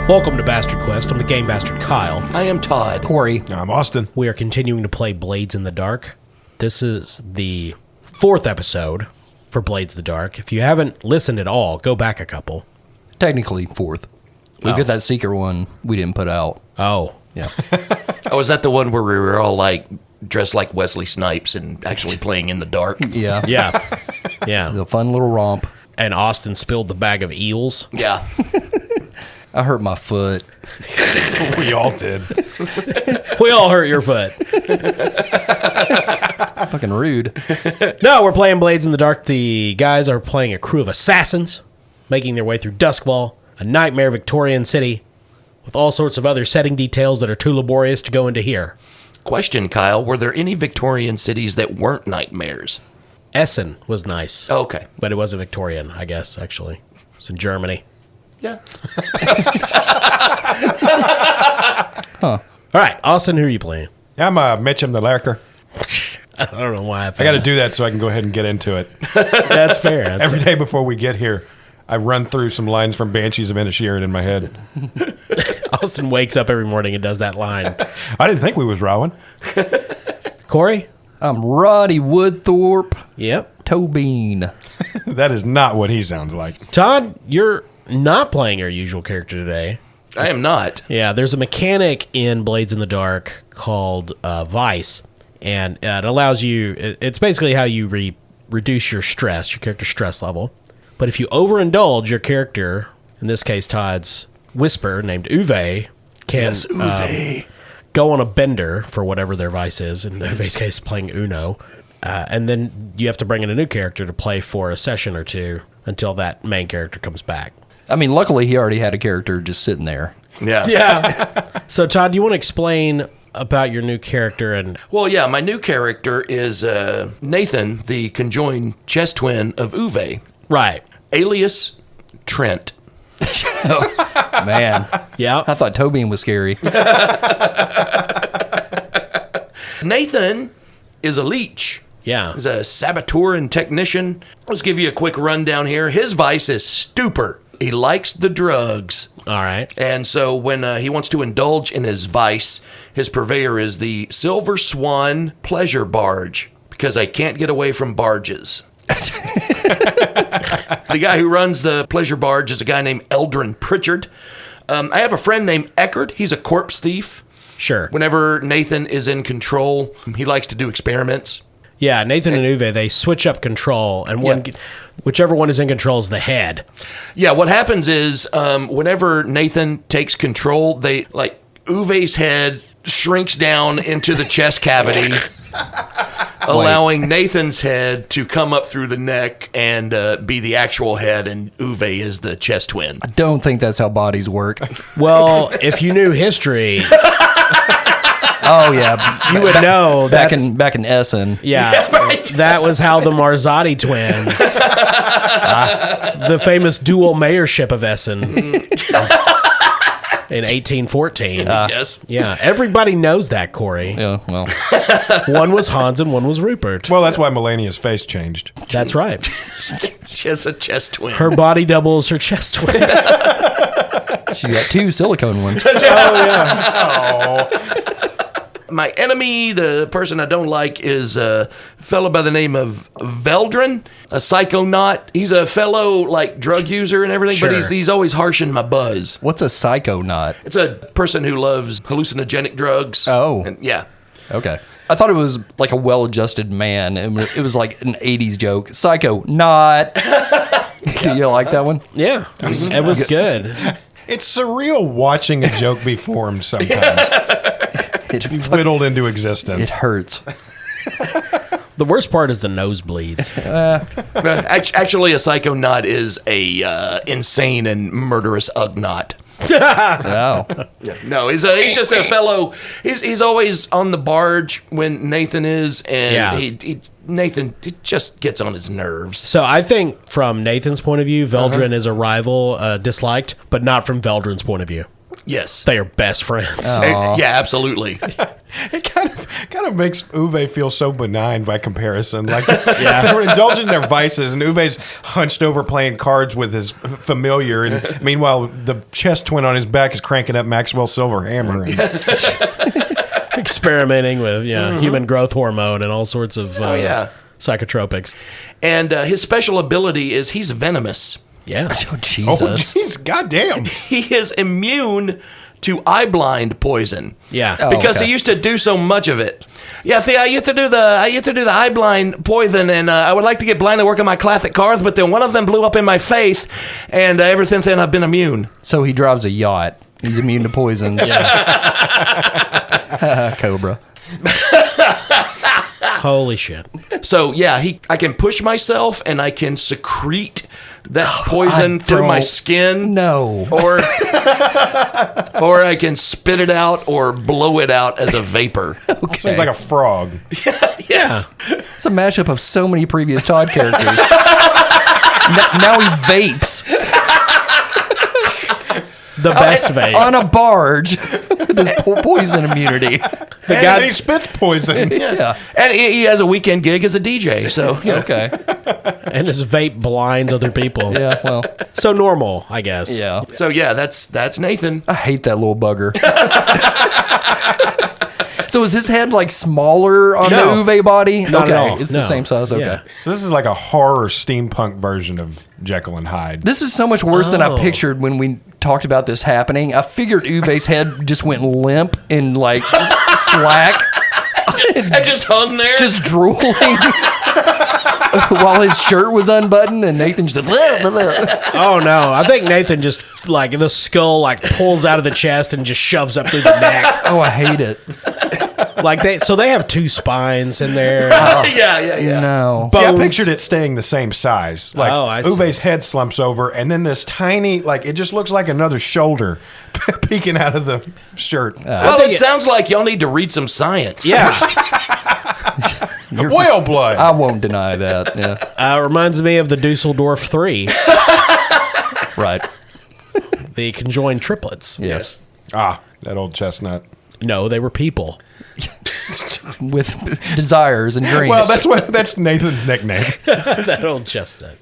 Welcome to Bastard Quest. I'm the Game Bastard Kyle. I am Todd. Corey. I'm Austin. We are continuing to play Blades in the Dark. This is the 4th episode for Blades in the Dark. If you haven't listened at all, go back a couple. Technically, 4th. We did that Seeker one we didn't put out. Oh. Yeah. Oh, is that the one where we were all like dressed like Wesley Snipes and actually playing in the dark? Yeah. Yeah. It Yeah. was a fun little romp. And Austin spilled the bag of eels. Yeah. I hurt my foot. We all did. We all hurt your foot. Fucking rude. No, we're playing Blades in the Dark. The guys are playing a crew of assassins, making their way through Duskwall, a nightmare Victorian city, with all sorts of other setting details that are too laborious to go into here. Question, Kyle. Were there any Victorian cities that weren't nightmares? Essen was nice. Oh, okay. But it wasn't Victorian, I guess, actually. It's in Germany. Yeah. All right, Austin, who are you playing? I'm Mitchum the Lurker. I don't know why I got to do that so I can go ahead and get into it. That's fair. That's Every day before we get here, I run through some lines from Banshees of Inisherin in my head. Austin wakes up every morning and does that line. I didn't think we was rowing. Corey? I'm Roddy Woodthorpe Yep. Tobin. That is not what he sounds like. Todd, you're not playing your usual character today. I am not. Yeah, there's a mechanic in Blades in the Dark called Vice, and it allows you, it's basically how you reduce your stress, your character's stress level. But if you overindulge your character, in this case Todd's Whisper, named Uwe, can Yes, Uwe. go on a bender for whatever their vice is, in Uwe's case playing Uno, and then you have to bring in a new character to play for a session or two until that main character comes back. I mean, luckily he already had a character just sitting there. Yeah. Yeah. So, Todd, do you want to explain about your new character? And Well, yeah, my new character is Nathan, the conjoined chest twin of Uwe, right. alias Trent. Man. Yeah. I thought Tobin was scary. Nathan is a leech. Yeah. He's a saboteur and technician. Let's give you a quick rundown here. His vice is stupor. He likes the drugs. All right. And so when he wants to indulge in his vice, his purveyor is the Silver Swan Pleasure Barge, because I can't get away from barges. The guy who runs the pleasure barge is a guy named Eldrin Pritchard. I have a friend named Eckert. He's a corpse thief. Sure. Whenever Nathan is in control, he likes to do experiments. Yeah, Nathan and Uwe, they switch up control, and whichever one is in control is the head. Yeah, what happens is whenever Nathan takes control, Uwe's head shrinks down into the chest cavity, allowing Nathan's head to come up through the neck and be the actual head, and Uwe is the chest twin. I don't think that's how bodies work. Well, if you knew history, Oh, yeah. you would know Back that's... in Essen. Yeah, that was how the Marzati twins, the famous dual mayorship of Essen in 1814. Yes. Yeah, everybody knows that, Corey. Yeah, well. One was Hans and one was Rupert. Well, that's why Melania's face changed. That's right. She has a chest twin. Her body doubles her chest twin. She's got 2 silicone ones. My enemy, the person I don't like, is a fellow by the name of Veldrin, a psychonaut. He's a fellow, drug user and everything, Sure. but he's always harshing my buzz. What's a psychonaut? It's a person who loves hallucinogenic drugs. Oh. And, yeah. Okay. I thought it was like a well-adjusted man. It was like an 80s joke. Psycho, not. You like that one? Yeah, it was good. It's surreal watching a joke be formed sometimes. Whittled into existence. It hurts. The worst part is the nosebleeds. Actually, a psychonaut is a insane and murderous ugnaught. Wow. No, he's just a fellow. He's always on the barge when Nathan is, and Nathan just gets on his nerves. So I think from Nathan's point of view, Veldrin is a rival, disliked, but not from Veldrin's point of view. Yes. They are best friends. Yeah, absolutely. It kind of makes Uwe feel so benign by comparison. Like, they're indulging their vices, and Uwe's hunched over playing cards with his familiar, and meanwhile, the chess twin on his back is cranking up Maxwell Silver Hammer. And, Experimenting with human growth hormone and all sorts of psychotropics. And his special ability is he's venomous. Yeah. Oh, oh, Jesus. jeez, goddamn! He is immune to eye blind poison. Yeah. Oh. Because okay. he used to do so much of it. Yeah, see, I used to do the eye blind poison, and I would like to get blind to work on my classic cars, but then one of them blew up in my face, and ever since then I've been immune. So he drives a yacht. He's immune to poisons. Cobra. Holy shit. So yeah, I can push myself, and I can secrete that poison through my don't skin. No. Or I can spit it out or blow it out as a vapor. Okay. So he's like a frog. Yes. It's a mashup of so many previous Todd characters. Now he vapes The best vape. on a barge with his poison immunity. And he spits poison. Yeah. And he has a weekend gig as a DJ. So Okay. And his vape blinds other people. Yeah. Well. So normal, I guess. Yeah. So yeah, that's Nathan. I hate that little bugger. So is his head like smaller on No. the Uwe body? Not Okay, at all. it's No. the same size. Okay. Yeah. So this is like a horror steampunk version of Jekyll and Hyde. This is so much worse than I Oh. pictured when we talked about this happening. I figured Uwe's head just went limp and like slack, I just hung there. just drooling while his shirt was unbuttoned, and Nathan just Oh no. I think Nathan just like the skull like pulls out of the chest and just shoves up through the neck. oh, I hate it. Like they have two spines in there. yeah. No. See, I Bones. pictured it staying the same size. Like Oh, I see. Uwe's head slumps over, and then this tiny, like it just looks like another shoulder peeking out of the shirt. Well, it sounds like y'all need to read some science. Yeah. Whale blood. I won't deny that. Yeah. Reminds me of the Dusseldorf 3, Right. the conjoined triplets. Yes. That old chestnut. No, they were people. With desires and dreams. Well, that's Nathan's nickname. That old chestnut.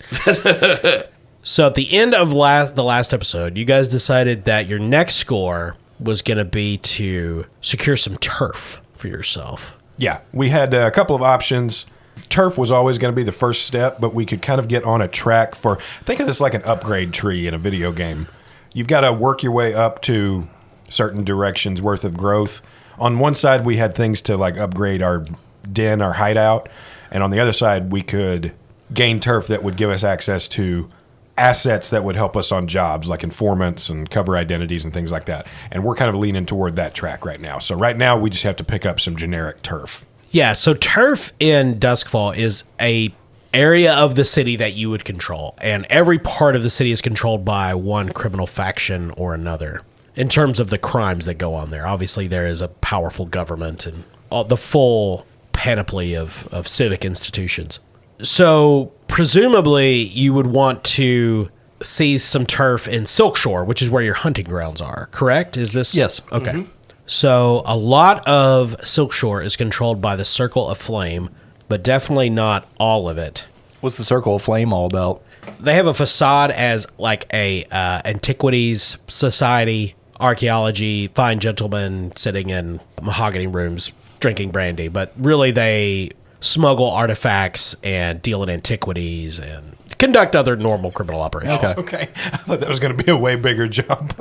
So at the end of the last episode, you guys decided that your next score was going to be to secure some turf for yourself. Yeah, we had a couple of options. Turf was always going to be the first step, but we could kind of get on a track for, think of this like an upgrade tree in a video game. You've got to work your way up to certain directions worth of growth. On one side, we had things to like upgrade our den, our hideout. And on the other side, we could gain turf that would give us access to assets that would help us on jobs like informants and cover identities and things like that. And we're kind of leaning toward that track right now. So right now, we just have to pick up some generic turf. Yeah, so turf in Duskfall is a area of the city that you would control, and every part of the city is controlled by one criminal faction or another. In terms of the crimes that go on there, obviously there is a powerful government and all, the full panoply of civic institutions. So presumably you would want to seize some turf in Silkshore, which is where your hunting grounds are, correct? Is this? Yes. Okay. So a lot of Silkshore is controlled by the Circle of Flame, but definitely not all of it. What's the Circle of Flame all about? They have a facade as like a antiquities society, archaeology, fine gentlemen sitting in mahogany rooms drinking brandy, but really they smuggle artifacts and deal in antiquities and conduct other normal criminal operations. Okay. I thought that was going to be a way bigger jump.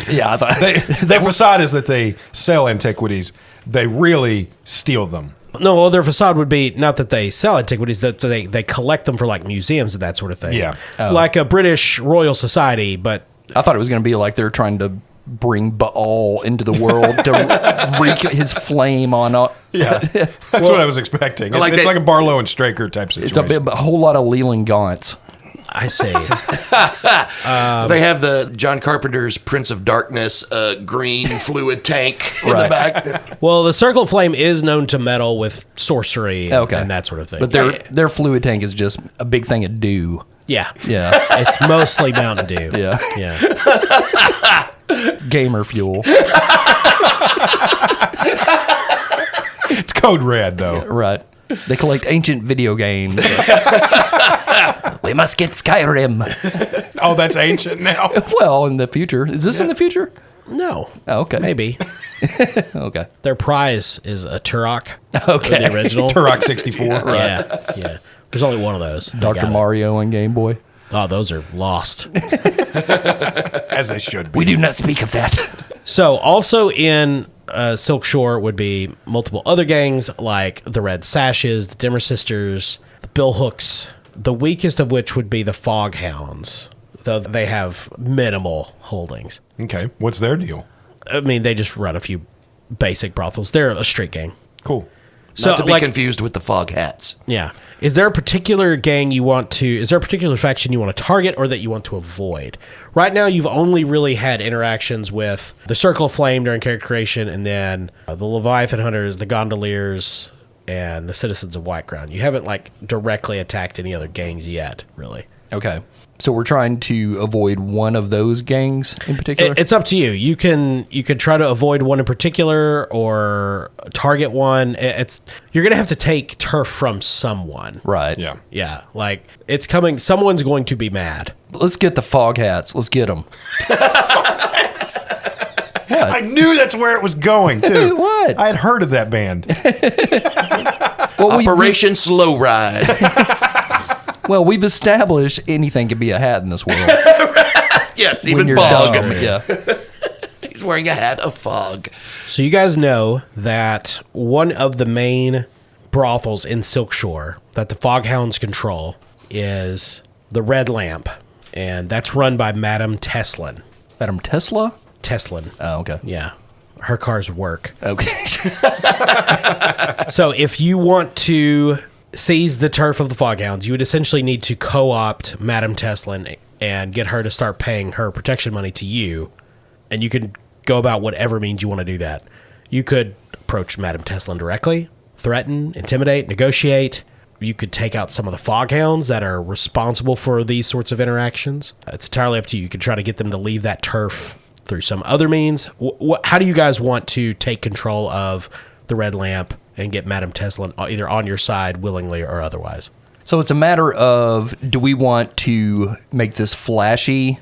Yeah, I thought Their facade is that they sell antiquities. They really steal them. No, well, their facade would be not that they sell antiquities, that they collect them for like museums and that sort of thing. Yeah. Like a British Royal Society, but I thought it was going to be like they're trying to bring Baal into the world to wreak his flame on. Yeah. That's what I was expecting. It's like it's they- like a Barlow and Straker type situation. It's a whole lot of Leland Gaunts. I see. They have the John Carpenter's Prince of Darkness green fluid tank in the Right. back. Well, the Circle of Flame is known to meddle with sorcery and, Okay. and that sort of thing. But their fluid tank is just a big thing of dew. yeah. Yeah. It's mostly Mountain Dew. Yeah. Yeah. Gamer fuel. It's code red, though. Right. They collect ancient video games. We must get Skyrim. Oh, that's ancient now. Well, in the future. Is this in the future? No. Oh, okay. Maybe. Okay. Their prize is a Turok. Okay. The original. Turok 64. Yeah. Yeah. There's only one of those. They Dr. got it. Mario on Game Boy. Oh, those are lost. As they should be. We do not speak of that. So, also in Silk Shore would be multiple other gangs like the Red Sashes, the Dimmer Sisters, the Bill Hooks, the weakest of which would be the Foghounds, though they have minimal holdings. Okay. What's their deal? I mean, they just run a few basic brothels. They're a street gang. Cool. Not to be like, confused with the Fog Hats. yeah. Is there a particular gang is there a particular faction you want to target or that you want to avoid? Right now, you've only really had interactions with the Circle of Flame during character creation, and then the Leviathan Hunters, the Gondoliers, and the Citizens of Whiteground. You haven't, like, directly attacked any other gangs yet, really. Okay. So we're trying to avoid one of those gangs in particular? It's up to you. You could try to avoid one in particular or target one. You're gonna have to take turf from someone. Right. Yeah. Yeah, like it's coming. Someone's going to be mad. Let's get the Fog Hats. Let's get them. I knew that's where it was going, too. What? I had heard of that band. Well, Operation Slow Ride. we've established anything can be a hat in this world. Yes, when even you're Fog. dumb. Yeah. He's wearing a hat of fog. So you guys know that one of the main brothels in Silk Shore that the Foghounds control is the Red Lamp, and that's run by Madame Teslin. Madam Tesla? Teslin. Oh, okay. Yeah. Her cars work. Okay. So if you want to seize the turf of the Foghounds, you would essentially need to co-opt Madame Teslin and get her to start paying her protection money to you. And you can go about whatever means you want to do that. You could approach Madame Teslin directly, threaten, intimidate, negotiate. You could take out some of the Foghounds that are responsible for these sorts of interactions. It's entirely up to you. You could try to get them to leave that turf through some other means. How do you guys want to take control of the Red Lamp and get Madame Teslin either on your side willingly or otherwise? So it's a matter of, do we want to make this flashy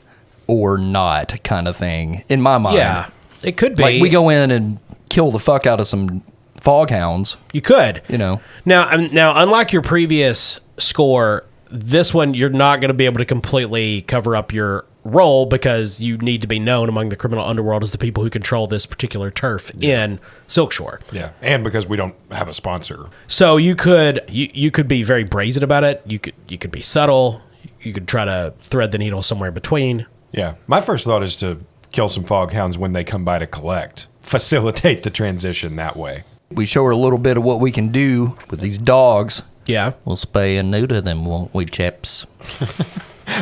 or not kind of thing, in my mind. Yeah, it could be. Like, we go in and kill the fuck out of some Foghounds. You could. You know. Now, unlike your previous score, this one you're not going to be able to completely cover up your role because you need to be known among the criminal underworld as the people who control this particular turf in Silk Shore. Yeah. And because we don't have a sponsor. So you could be very brazen about it. You could be subtle. You could try to thread the needle somewhere between. Yeah. My first thought is to kill some Foghounds when they come by to collect. Facilitate the transition that way. We show her a little bit of what we can do with these dogs. Yeah. We'll spay and neuter them, won't we, chaps?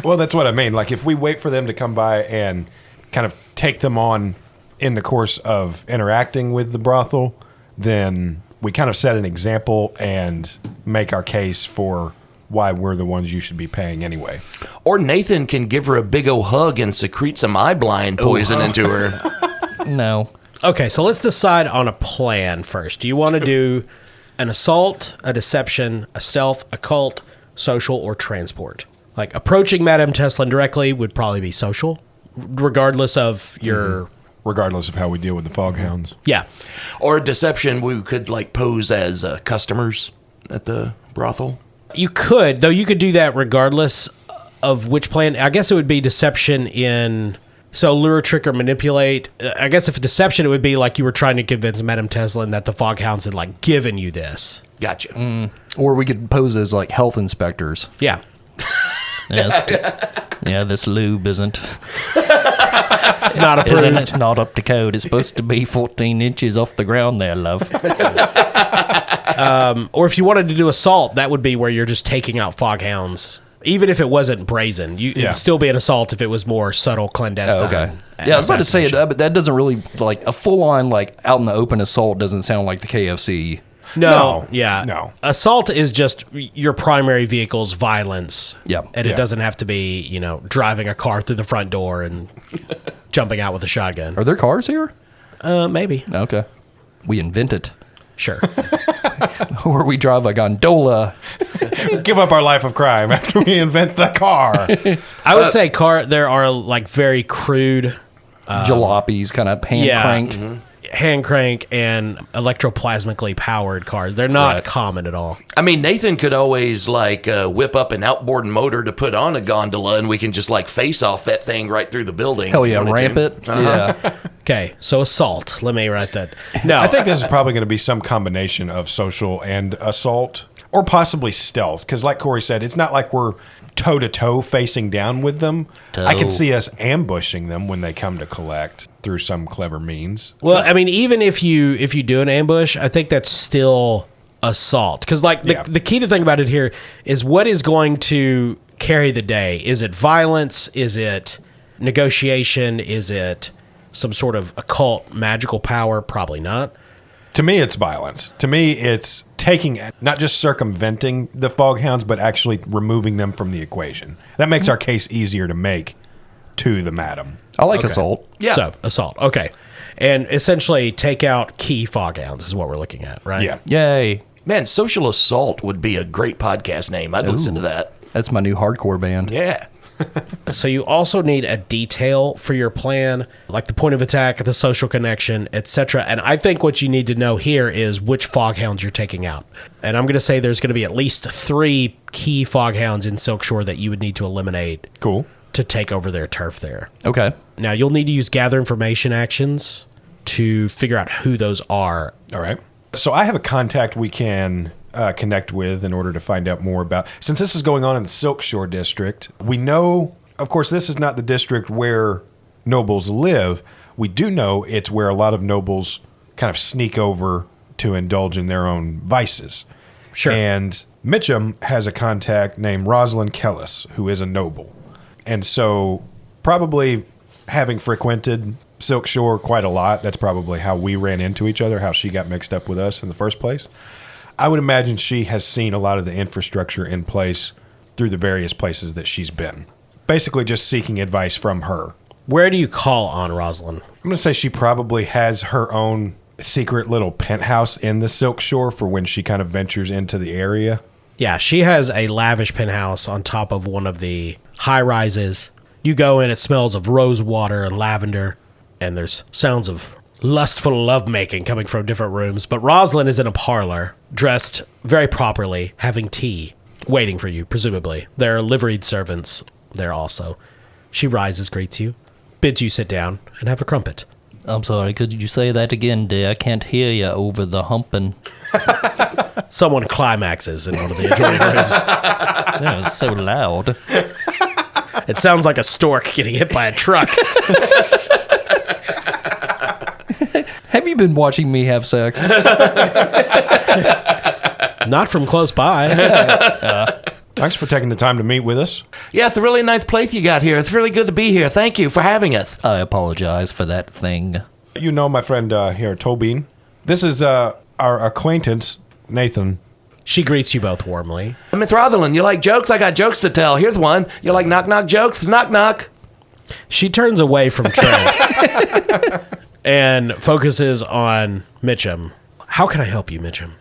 Well, that's what I mean. Like, if we wait for them to come by and kind of take them on in the course of interacting with the brothel, then we kind of set an example and make our case for why we're the ones you should be paying anyway. Or Nathan can give her a big ol' hug and secrete some eye blind poison into her. No. Okay, so let's decide on a plan first. Do you want to do an assault, a deception, a stealth, a cult, social, or transport? Like, approaching Madame Teslin directly would probably be social, regardless of your... Regardless of how we deal with the Foghounds. Yeah. Or deception, we could like pose as customers at the brothel. You could, though you could do that regardless of which plan. I guess it would be deception in... So lure, trick, or manipulate. I guess if deception, it would be like you were trying to convince Madame Teslin that the Foghounds had, like, given you this. Gotcha. Or we could pose as, like, health inspectors. Yeah. Yeah, this lube isn't. It's not approved. It's not up to code. It's supposed to be 14 inches off the ground there, love. Or if you wanted to do assault, that would be where you're just taking out Foghounds. Even if it wasn't brazen, it'd still be an assault if it was more subtle, clandestine. Oh, okay. Yeah, I was about to say, but that doesn't really, like, a full-on, like, out in the open assault doesn't sound like the KFC. No, no. Assault is just your primary vehicle's violence. Yeah. And it doesn't have to be, driving a car through the front door and jumping out with a shotgun. Are there cars here? Maybe. Okay. We invent it. Sure. Or we drive a gondola. Give up our life of crime after we invent the car. I would say there are like very crude Jalopies, kind of hand crank. hand crank and electroplasmically powered cars. They're not Right. common at all. I mean, Nathan could always like whip up an outboard motor to put on a gondola, and we can just like face off that thing right through the building. Hell if you yeah, wanted ramp to. it. Yeah. Okay, so assault. Let me write that. No, I think this is probably going to be some combination of social and assault, or possibly stealth. Because, like Corey said, it's not like we're toe to toe facing down with them. I can see us ambushing them when they come to collect through some clever means. well, I mean, even if you do an ambush, I think that's still assault. Because like Yeah. the key to think about it here is what is going to carry the day. Is it violence? Is it negotiation? Is it some sort of occult magical power? Probably not. To me, it's violence. To me, it's taking, not just circumventing the foghounds, but actually removing them from the equation. That makes our case easier to make to the madam. I like assault. Yeah. So assault. Okay, and essentially take out key foghounds is what we're looking at, right? Yeah. Yay. Man, Social Assault would be a great podcast name. I'd listen to that. That's my new hardcore band. Yeah. So you also need a detail for your plan, like the point of attack, the social connection, etc. And I think what you need to know here is which foghounds you're taking out. And I'm going to say there's going to be at least 3 key foghounds in Silkshore that you would need to eliminate Cool. to take over their turf there. Okay. Now you'll need to use gather information actions to figure out who those are. All right. So I have a contact we can connect with in order to find out more about. Since this is going on in the Silkshore district, we know, of course, this is not the district where nobles live. We do know it's where a lot of nobles kind of sneak over to indulge in their own vices. Sure. And Mitchum has a contact named Rosalind Kellis, who is a noble. And so, probably having frequented Silkshore quite a lot, that's probably how we ran into each other, how she got mixed up with us in the first place. I would imagine she has seen a lot of the infrastructure in place through the various places that she's been. Basically, just seeking advice from her. Where do you call on Rosalind? I'm going to say she probably has her own secret little penthouse in the Silkshore for when she kind of ventures into the area. Yeah, she has a lavish penthouse on top of one of the high rises. You go in, it smells of rose water and lavender, and there's sounds of lustful lovemaking coming from different rooms. But Rosalind is in a parlor, dressed very properly, having tea, waiting for you, presumably. There are liveried servants there also. She rises, greets you, bids you sit down and have a crumpet. I'm sorry, could you say that again, dear? I can't hear you over the humping. Someone climaxes in one of the adjoining rooms. That was so loud. It sounds like a stork getting hit by a truck. Have you been watching me have sex? Not from close by. Thanks for taking the time to meet with us. Yeah, it's a really nice place you got here. It's really good to be here. Thank you for having us. I apologize for that thing. You know my friend here, Tobin. This is our acquaintance, Nathan. She greets you both warmly. Miss Rosalind, you like jokes? I got jokes to tell. Here's one. You like knock-knock jokes? Knock-knock. She turns away from Trent and focuses on Mitchum. How can I help you, Mitchum?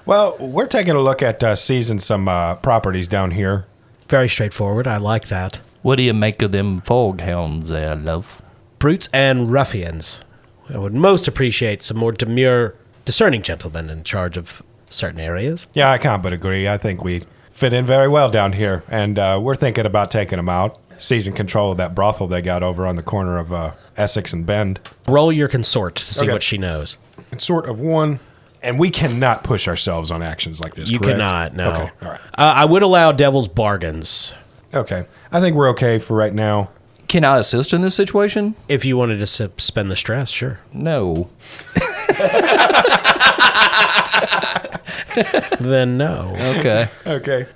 Well, we're taking a look at seizing some properties down here. Very straightforward. I like that. What do you make of them foghounds there, love? Brutes and ruffians. I would most appreciate some more demure, discerning gentlemen in charge of certain areas. Yeah, I can't but agree. I think we fit in very well down here, and we're thinking about taking them out, seizing control of that brothel they got over on the corner of Essex and Bend. Roll your consort to see Okay. what she knows. It's sort of one, and we cannot push ourselves on actions like this, You correct? cannot, no. Okay, all right. I would allow devil's bargains Okay, I think we're okay for right now. Can I assist in this situation? if you wanted to spend the stress, sure. No. Then no. Okay. Okay.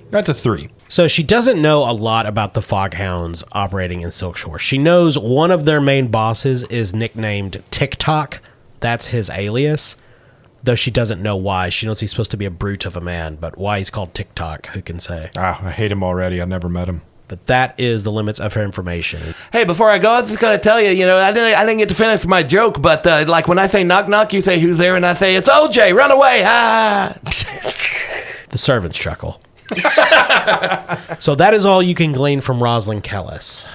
That's a 3. So she doesn't know a lot about the Foghounds operating in Silkshore. She knows one of their main bosses is nicknamed TikTok. That's his alias. Though she doesn't know why. She knows he's supposed to be a brute of a man, but why he's called TikTok, who can say? I hate him already. I never met him. But that is the limits of her information. Hey, before I go, I was just gonna tell you, I didn't get to finish my joke, but like when I say knock knock, you say who's there, and I say it's OJ, run away, ah. The servants chuckle. So that is all you can glean from Rosalind Kellis.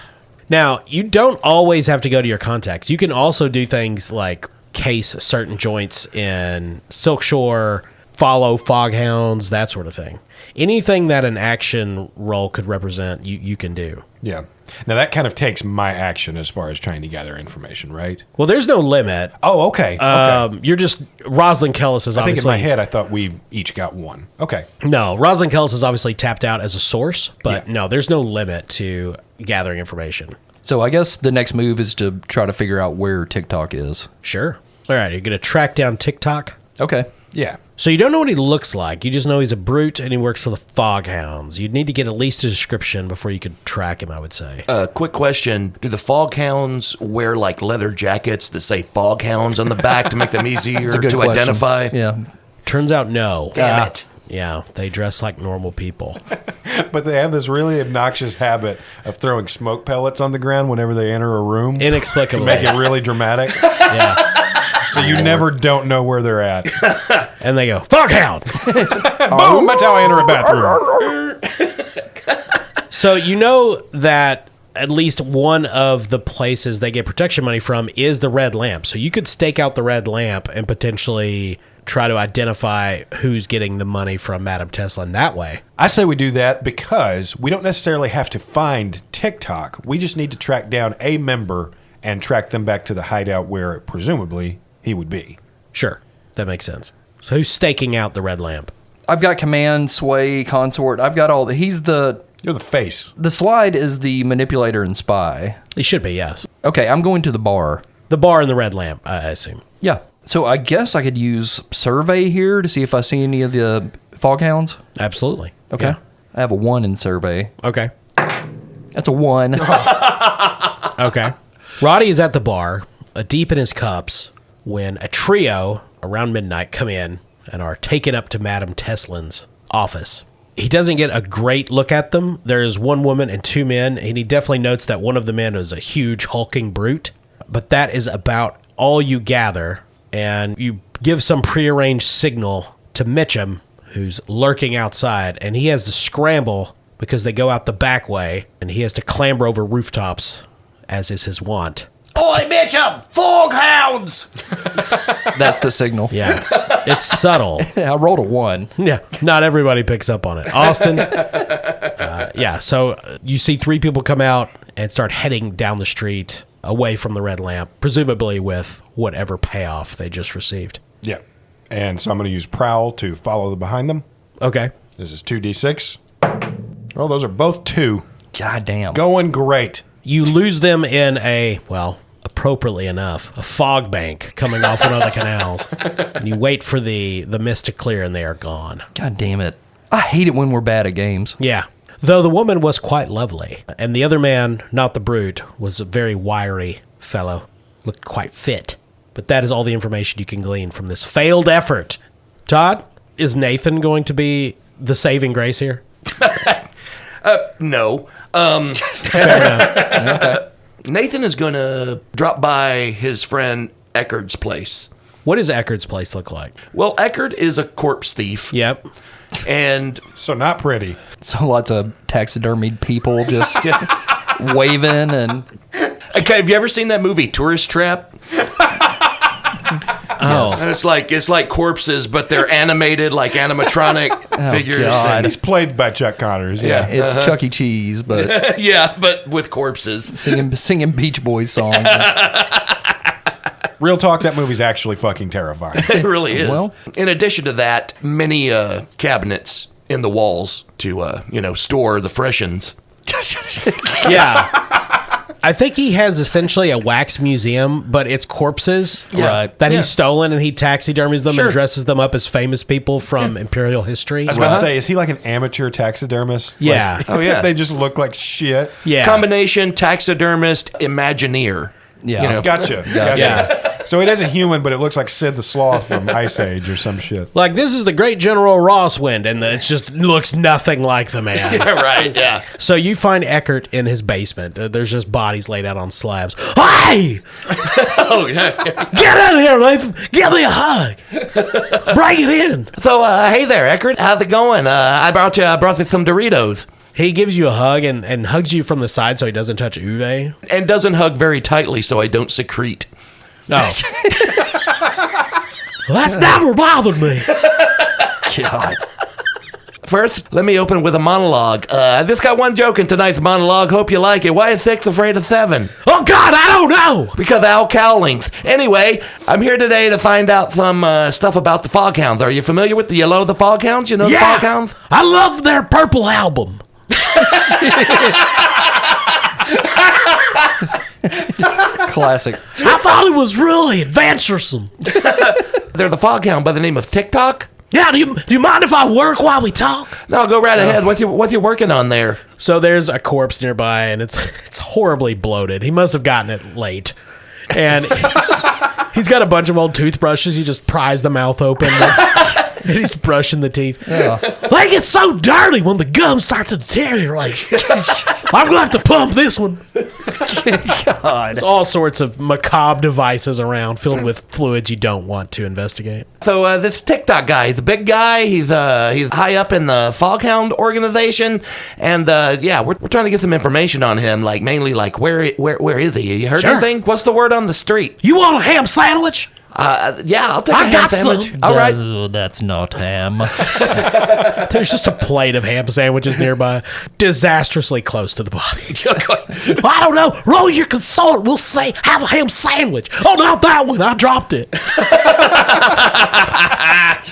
Now, you don't always have to go to your contacts. You can also do things like case certain joints in Silkshore, follow foghounds, that sort of thing. Anything that an action role could represent, you can do. Yeah. Now that kind of takes my action as far as trying to gather information, right? Well, there's no limit. Oh, okay. You're just Rosalind Kellis is I think in obviously. my head I thought we each got one. Okay. No, Rosalind Kellis is obviously tapped out as a source, but Yeah. no, there's no limit to gathering information. So I guess the next move is to try to figure out where TikTok is. Sure. All right, you're gonna track down TikTok. Okay. Yeah. So you don't know what he looks like. You just know he's a brute and he works for the Foghounds. You'd need to get at least a description before you could track him, I would say. Quick question: do the Foghounds wear like leather jackets that say Foghounds on the back to make them easier It's a good to question. identify? Yeah. Turns out no. Damn it! Yeah, they dress like normal people. But they have this really obnoxious habit of throwing smoke pellets on the ground whenever they enter a room to Inexplicably. make it really dramatic. Yeah. So you never don't know where they're at. And they go, Foghound! Boom! That's how I enter a bathroom. So you know that at least one of the places they get protection money from is the Red Lamp. So you could stake out the Red Lamp and potentially try to identify who's getting the money from Madame Tesla in that way. I say we do that because we don't necessarily have to find TikTok. We just need to track down a member and track them back to the hideout where presumably he would be. Sure, that makes sense. So who's staking out the Red Lamp? I've got command, sway, consort. I've got all the. He's the. You're the face. The slide is the manipulator and spy. He should be, yes. Okay, I'm going to the bar. The bar and the Red Lamp, I assume. Yeah. So I guess I could use survey here to see if I see any of the foghounds. Absolutely. Okay. Yeah. I have a 1 in survey. Okay. That's a 1. Okay. Roddy is at the bar, deep in his cups, when a trio around midnight come in and are taken up to Madame Teslin's office. He doesn't get a great look at them. There's one woman and 2 men, and he definitely notes that one of the men is a huge hulking brute. But that is about all you gather, and you give some prearranged signal to Mitchum, who's lurking outside, and he has to scramble because they go out the back way, and he has to clamber over rooftops, as is his wont. Oi, Mitchum! Foghounds! That's the signal. Yeah, it's subtle. I rolled a 1. Yeah, not everybody picks up on it. Austin, yeah, so you see 3 people come out and start heading down the street away from the Red Lamp, presumably with whatever payoff they just received. Yeah. And so I'm going to use Prowl to follow behind them. Okay. This is 2d6. Well, those are both 2. God damn. Going great. You lose them in a, well, appropriately enough, a fog bank coming off one of the canals. And you wait for the mist to clear and they are gone. God damn it. I hate it when we're bad at games. Yeah. Though the woman was quite lovely. And the other man, not the brute, was a very wiry fellow. Looked quite fit. But that is all the information you can glean from this failed effort. Todd, is Nathan going to be the saving grace here? No. Fair enough. Nathan is going to drop by his friend Eckerd's place. What does Eckerd's place look like? Well, Eckerd is a corpse thief. Yep. And So not pretty. So lots of taxidermied people just waving and okay, have you ever seen that movie Tourist Trap? Oh. And it's like corpses, but they're animated like animatronic figures. God. And, He's played by Chuck Connors. Yeah. it's Chuck E. Cheese, but yeah, but with corpses. singing Beach Boys songs. Real talk, that movie's actually fucking terrifying. It really is. Well- In addition to that, many cabinets in the walls to store the freshens. Yeah. I think he has essentially a wax museum, but it's corpses Right. that he's stolen, and he taxidermies them Sure. and dresses them up as famous people from Imperial history. I was about to say, is he like an amateur taxidermist? Yeah. Like, Oh, yeah. They just look like shit. Yeah. Combination taxidermist, Imagineer. Yeah. You know, Gotcha. Yeah. So it is a human, but it looks like Sid the Sloth from Ice Age or some shit. Like, this is the great General Rosswind, and it just looks nothing like the man. Right, yeah. So you find Eckert in his basement. There's just bodies laid out on slabs. Hey! Oh, yeah. Get in here, Nathan! Give me a hug! Bring it in! So, hey there, Eckert. How's it going? I brought you some Doritos. He gives you a hug and hugs you from the side so he doesn't touch Uwe. And doesn't hug very tightly so I don't secrete. No. Well, that's never bothered me. God. First, let me open with a monologue. I just got one joke in tonight's monologue. Hope you like it. Why is 6 afraid of 7? Oh, God, I don't know. Because Al Cowlings. Anyway, I'm here today to find out some stuff about the Foghounds. Are you familiar with the Yellow the Foghounds? You know the Foghounds? I love their purple album. Classic. I thought it was really adventuresome. They're the Foghound by the name of TikTok. Yeah, do you mind if I work while we talk? No, go right ahead. What you working on there? So there's a corpse nearby, and it's horribly bloated. He must have gotten it late. And he's got a bunch of old toothbrushes. He just pries the mouth open. And he's brushing the teeth. Yeah. They get so dirty when the gums start to deteriorate. I'm going to have to pump this one. God. There's all sorts of macabre devices around filled with fluids you don't want to investigate. So this TikTok guy, he's a big guy. He's high up in the Foghound organization, and we're trying to get some information on him. Like mainly, like where is he? You heard Sure. anything? What's the word on the street? You want a ham sandwich? Yeah, I'll take a I ham got sandwich. some. All right. That's not ham. There's just a plate of ham sandwiches nearby, disastrously close to the body. I don't know. Roll your consort. We'll say, have a ham sandwich. Oh, not that one. I dropped it.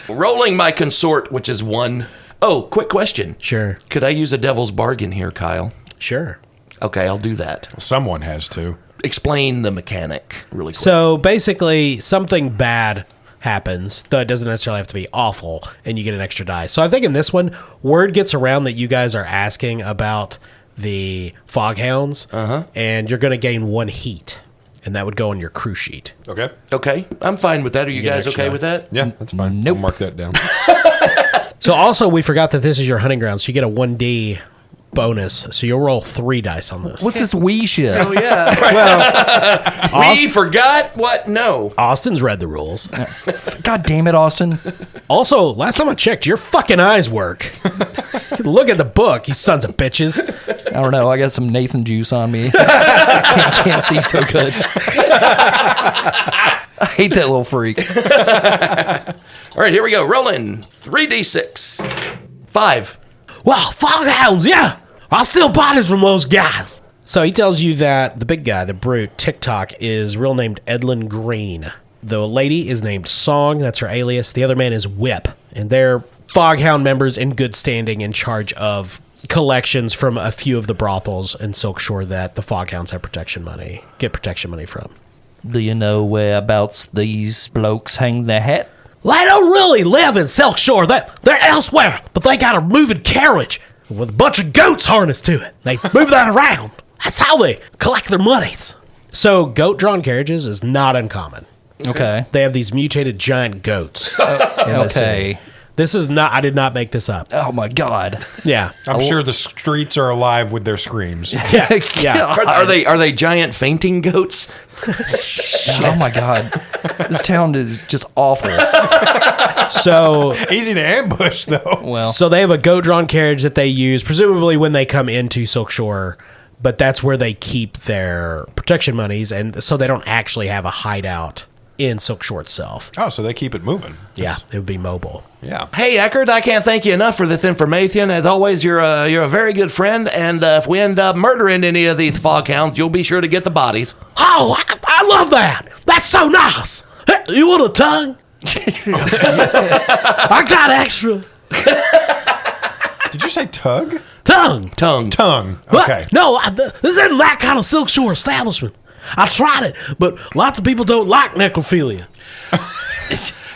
Rolling my consort, which is 1. Oh, quick question. Sure. Could I use a devil's bargain here, Kyle? Sure. Okay, I'll do that. Someone has to. Explain the mechanic really quick. So basically, something bad happens, though it doesn't necessarily have to be awful, and you get an extra die. So I think in this one, word gets around that you guys are asking about the Foghounds, and you're going to gain 1 heat, and that would go on your crew sheet. Okay. Okay, I'm fine with that. Are you get guys extra okay die. with that? Yeah, that's fine. Nope. I'll mark that down. So also, we forgot that this is your hunting ground, so you get a 1D bonus, so you'll roll 3 dice on this. What's this wee shit? Oh, yeah. We forgot what? No. Austin's read the rules. God damn it, Austin. Also, last time I checked, your fucking eyes work. Look at the book, you sons of bitches. I don't know. I got some Nathan juice on me. I can't see so good. I hate that little freak. All right, here we go. Rolling 3d6. 5. Wow, Foghounds, yeah! I'll steal bodies from those guys. So he tells you that the big guy, the brute, TikTok, is real named Edlin Green. The lady is named Song, that's her alias. The other man is Whip. And they're Foghound members in good standing in charge of collections from a few of the brothels in Silkshore that the Foghounds have get protection money from. Do you know whereabouts these blokes hang their hat? They don't really live in Silkshore. They're elsewhere, but they got a moving carriage with a bunch of goats harnessed to it. They move that around. That's how they collect their monies. So goat-drawn carriages is not uncommon. Okay. They have these mutated giant goats in the city. Okay. This is not, I did not make this up. Oh my God. Yeah. I'm sure the streets are alive with their screams. Yeah. Yeah. Are they giant fainting goats? Oh my God. This town is just awful. So Easy to ambush, though. Well, So they have a goat-drawn carriage that they use, presumably when they come into Silkshore, but that's where they keep their protection monies, and so they don't actually have a hideout in Silkshore itself. Oh, so they keep it moving. Yeah, it would be mobile. Yeah. Hey, Eckert, I can't thank you enough for this information. As always, you're a very good friend, and if we end up murdering any of these Foghounds, you'll be sure to get the bodies. Oh, I love that. That's so nice. Hey, you want a tongue? I got extra. Did you say tug? Tongue. Tongue. Tongue. What? Okay. No, this isn't that kind of Silkshore establishment. I tried it, but lots of people don't like necrophilia.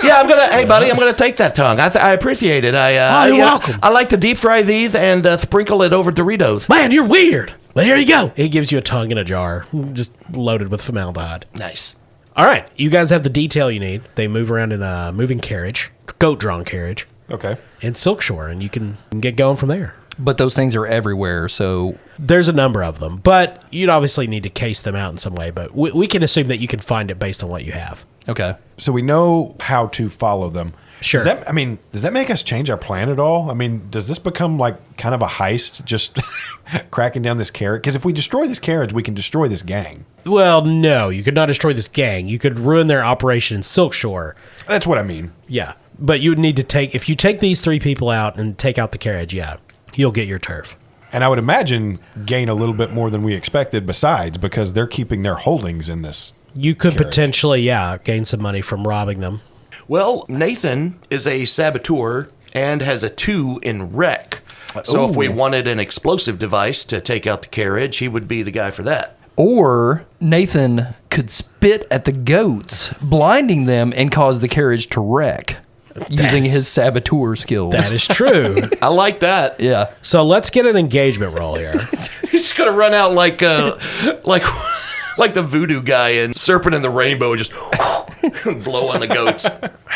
Yeah, hey, buddy, I'm gonna take that tongue. I appreciate it. You're welcome. I like to deep fry these and sprinkle it over Doritos. Man, you're weird. But here you go. He gives you a tongue in a jar, just loaded with formaldehyde. Nice. All right, you guys have the detail you need. They move around in a moving carriage, goat-drawn carriage, Okay. in Silkshore, and you can get going from there. But those things are everywhere, so There's a number of them, but you'd obviously need to case them out in some way. But we can assume that you can find it based on what you have. okay. So we know how to follow them. Sure. Does that make us change our plan at all? I mean, does this become like kind of a heist, just cracking down this carriage? Because if we destroy this carriage, we can destroy this gang. Well, no, you could not destroy this gang. You could ruin their operation in Silkshore. That's what I mean. Yeah, but you would need to if you take these 3 people out and take out the carriage, yeah, you'll get your turf. And I would imagine gain a little bit more than we expected besides, because they're keeping their holdings in this. You could Carriage. potentially, gain some money from robbing them. Well, Nathan is a saboteur and has a 2 in wreck. So if we wanted an explosive device to take out the carriage, he would be the guy for that. Or Nathan could spit at the goats, blinding them and cause the carriage to wreck using his saboteur skills. That is true. I like that. Yeah. So let's get an engagement roll here. He's gonna run out like like the voodoo guy in Serpent and the Rainbow, just blow on the goats.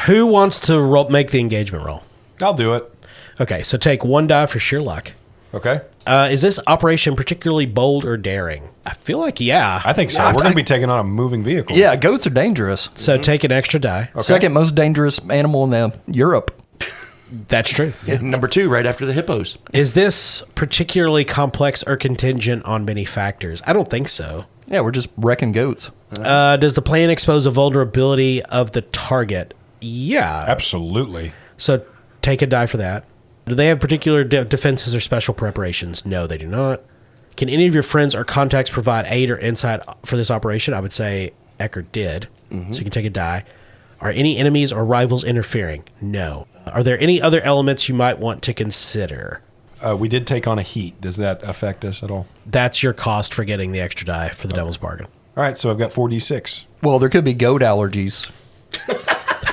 Who wants to make the engagement roll? I'll do it. Okay, so take 1 die for sheer luck. Okay. Is this operation particularly bold or daring? I feel like, yeah. I think so. We're going to be taking on a moving vehicle. Yeah, goats are dangerous. So take an extra die. Second most dangerous animal in Europe. That's true. Number 2, right after the hippos. Is this particularly complex or contingent on many factors? I don't think so. Yeah, we're just wrecking goats. Does the plan expose a vulnerability of the target? Yeah. Absolutely. So take a die for that. Do they have particular defenses or special preparations? No, they do not. Can any of your friends or contacts provide aid or insight for this operation? I would say Eckert did. So you can take a die. Are any enemies or rivals interfering? No. Are there any other elements you might want to consider? We did take on a heat. Does that affect us at all? That's your cost for getting the extra die for the Devil's Bargain. All right, so I've got 4d6. Well, there could be goat allergies.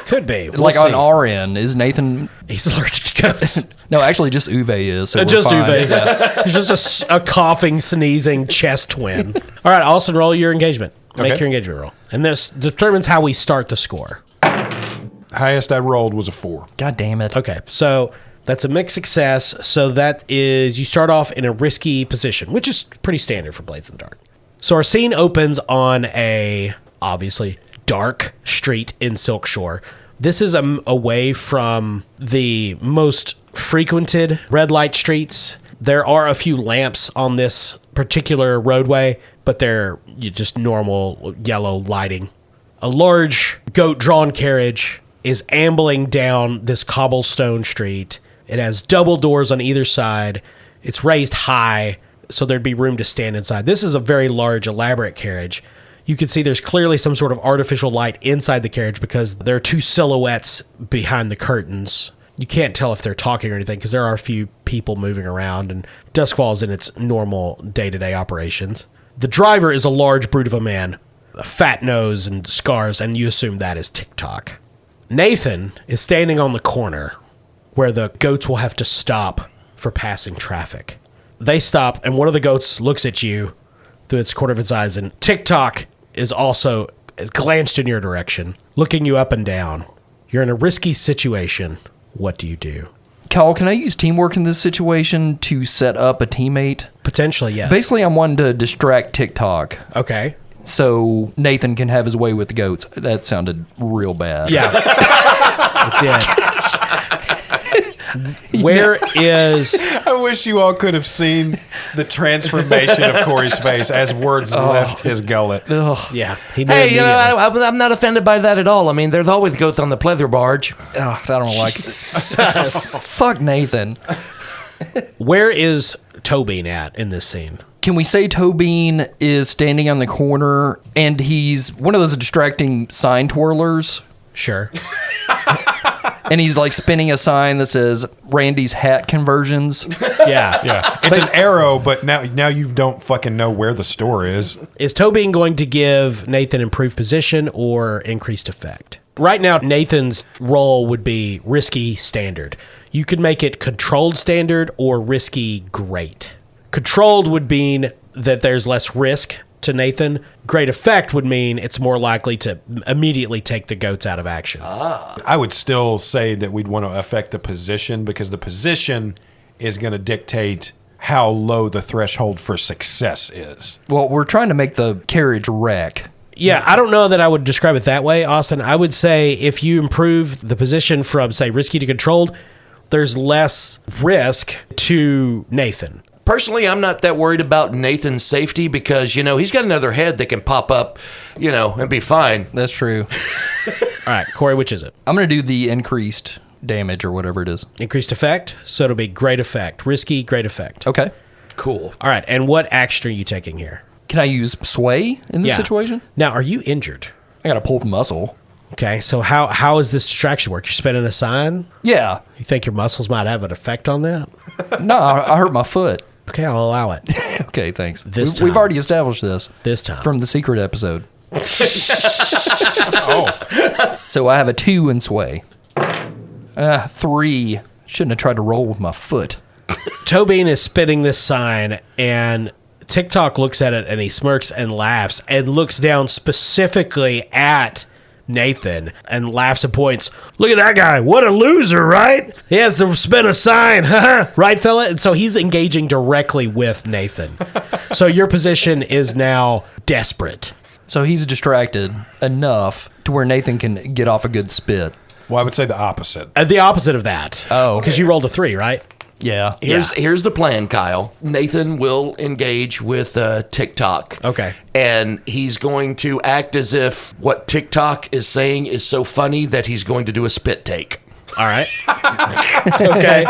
Could be. We'll Like see. on our end, is Nathan... He's allergic to goats. No, actually just Uwe is. So we're Just fine. Uwe. Yeah. He's just a coughing, sneezing chest twin. All right, Austin, roll your engagement. Make Okay. your engagement roll. And this determines how we start the score. Highest I rolled was a 4. God damn it. Okay, so that's a mixed success. So that is, you start off in a risky position, which is pretty standard for Blades in the Dark. So our scene opens on a, obviously, dark street in Silkshore. This is away from the most frequented red light streets. There are a few lamps on this particular roadway, but they're just normal yellow lighting. A large goat-drawn carriage is ambling down this cobblestone street. It has double doors on either side. It's raised high, so there'd be room to stand inside. This is a very large, elaborate carriage. You can see there's clearly some sort of artificial light inside the carriage because there are 2 silhouettes behind the curtains. You can't tell if they're talking or anything because there are a few people moving around, and Duskwall is in its normal day-to-day operations. The driver is a large brute of a man, a fat nose and scars, and you assume that is TikTok. Nathan is standing on the corner where the goats will have to stop for passing traffic. They stop, and one of the goats looks at you through its corner of its eyes, and TikTok is also glanced in your direction, looking you up and down. You're in a risky situation. What do you do? Kyle, can I use teamwork in this situation to set up a teammate? Potentially, yes. Basically, I'm wanting to distract TikTok Okay. so Nathan can have his way with the goats. That sounded real bad. Yeah. It did. Where is... I wish you all could have seen the transformation of Corey's face as words left his gullet. Ugh. Yeah. He knew Hey, immediately. I'm not offended by that at all. I mean, there's always goats on the pleather barge. Ugh, I don't like it. Fuck Nathan. Where is Tobin at in this scene? Can we say Tobin is standing on the corner and he's one of those distracting sign twirlers? Sure. And he's like spinning a sign that says Randy's hat conversions. Yeah. Yeah, it's an arrow, but now you don't fucking know where the store is. Is Tobin going to give Nathan improved position or increased effect? Right now, Nathan's role would be risky standard. You could make it controlled standard or risky great. Controlled would mean that there's less risk to Nathan. Great effect would mean it's more likely to immediately take the goats out of action. I would still say that we'd want to affect the position because the position is going to dictate how low the threshold for success is. Well, we're trying to make the carriage wreck. Yeah, I don't know that I would describe it that way, Austin. I would say if you improve the position from, say, risky to controlled, there's less risk to Nathan. Personally, I'm not that worried about Nathan's safety because, he's got another head that can pop up, and be fine. That's true. All right, Corey, which is it? I'm going to do the increased damage or whatever it is. Increased effect, so it'll be great effect. Risky, great effect. Okay. Cool. All right, and what action are you taking here? Can I use sway in this Yeah. situation? Now, are you injured? I got a pulled muscle. Okay, so how is this distraction work? You're spinning a sign? Yeah. You think your muscles might have an effect on that? No, I hurt my foot. Okay, I'll allow it. Okay, thanks. This We've time. already established this This time. from the secret episode. So I have a 2 in sway. 3. Shouldn't have tried to roll with my foot. Tobin is spinning this sign, and TikTok looks at it, and he smirks and laughs, and looks down specifically at Nathan, and laughs and points. Look at that guy. What a loser, right? He has to spin a sign. Right, fella? And so he's engaging directly with Nathan. So your position is now desperate. So he's distracted enough to where Nathan can get off a good spit. Well, I would say the opposite. The opposite of that. Oh. Because you rolled a 3, right? Yeah. Here's the plan, Kyle. Nathan will engage with TikTok. Okay. And he's going to act as if what TikTok is saying is so funny that he's going to do a spit take. All right. Okay.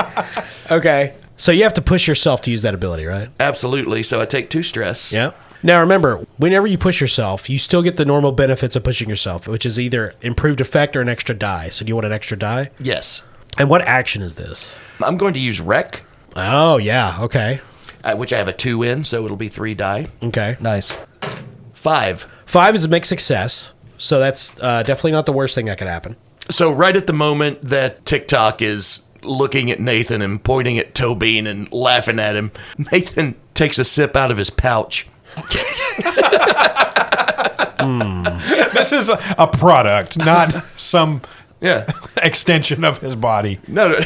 Okay. So you have to push yourself to use that ability, right? Absolutely. So I take 2 stress. Yeah. Now remember, whenever you push yourself, you still get the normal benefits of pushing yourself, which is either improved effect or an extra die. So do you want an extra die? Yes. And what action is this? I'm going to use Wreck, Oh, yeah. Okay. which I have a 2 in, so it'll be 3 die. Okay. Nice. 5. 5 is a mixed success. So that's definitely not the worst thing that could happen. So right at the moment that TikTok is looking at Nathan and pointing at Tobin and laughing at him, Nathan takes a sip out of his pouch. This is a product, not some Yeah. extension of his body. No.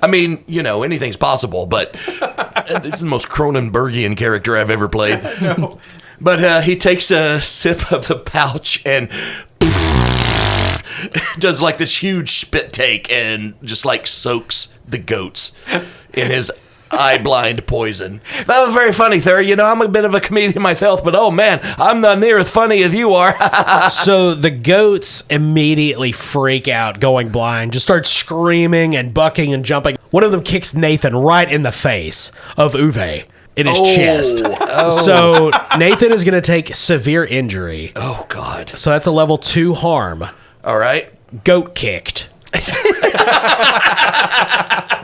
I mean, anything's possible, but this is the most Cronenbergian character I've ever played. No. But he takes a sip of the pouch and does like this huge spit take and just like soaks the goats in his eye blind poison. That was very funny, sir. I'm a bit of a comedian myself, but oh man, I'm not near as funny as you are. So the goats immediately freak out, going blind, just start screaming and bucking and jumping. One of them kicks Nathan right in the face of Uwe in his chest. So Nathan is going to take severe injury. Oh God. So that's a level 2 harm. All right. Goat kicked.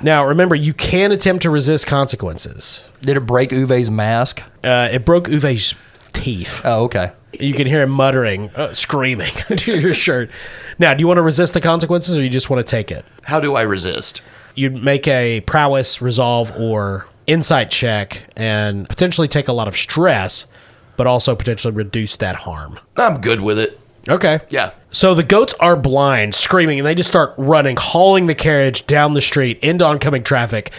Now, remember, you can attempt to resist consequences. Did it break Uwe's mask? It broke Uwe's teeth. Oh, okay. You can hear him muttering, screaming under your shirt. Now, do you want to resist the consequences, or you just want to take it? How do I resist? You'd make a prowess, resolve, or insight check and potentially take a lot of stress, but also potentially reduce that harm. I'm good with it. Okay. Yeah. So the goats are blind, screaming, and they just start running, hauling the carriage down the street into oncoming traffic.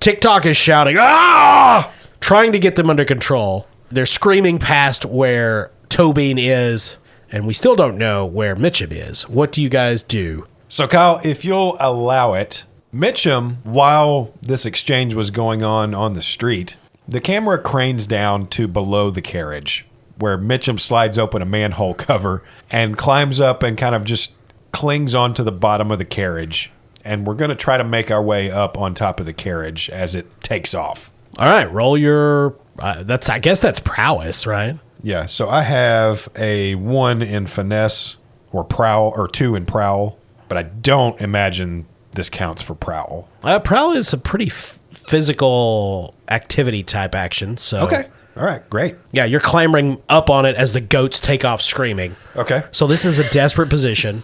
TikTok is shouting, "Ah!" trying to get them under control. They're screaming past where Tobin is, and we still don't know where Mitchum is. What do you guys do? So, Kyle, if you'll allow it, Mitchum, while this exchange was going on the street, the camera cranes down to below the carriage, where Mitchum slides open a manhole cover and climbs up and kind of just clings onto the bottom of the carriage. And we're going to try to make our way up on top of the carriage as it takes off. All right, roll your. I guess that's prowess, right? Yeah, so I have a 1 in finesse or prowl, or 2 in prowl, but I don't imagine this counts for prowl. Prowl is a pretty physical activity type action. So Okay. All right, great. yeah, you're clambering up on it as the goats take off screaming. Okay. So this is a desperate position.